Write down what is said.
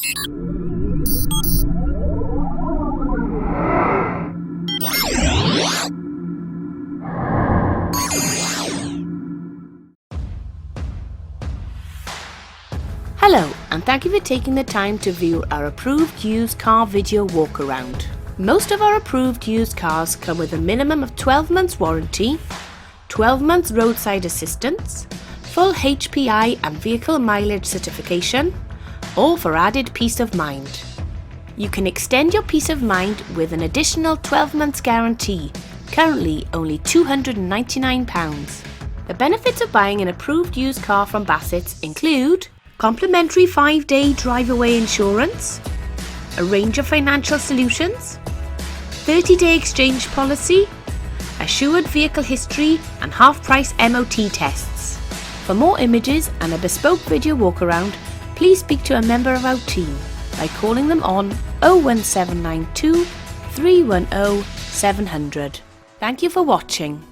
Hello, and thank you for taking the time to view our approved used car video walk-around. Most of our approved used cars come with a minimum of 12 months warranty, 12 months roadside assistance, full HPI and vehicle mileage certification, all for added peace of mind. You can extend your peace of mind with an additional 12 months guarantee, currently only £299. The benefits of buying an approved used car from Bassett's include complimentary 5-day drive-away insurance, a range of financial solutions, 30-day exchange policy, assured vehicle history and half-price MOT tests. For more images and a bespoke video walk-around, please speak to a member of our team by calling them on 01792 310 700. Thank you for watching.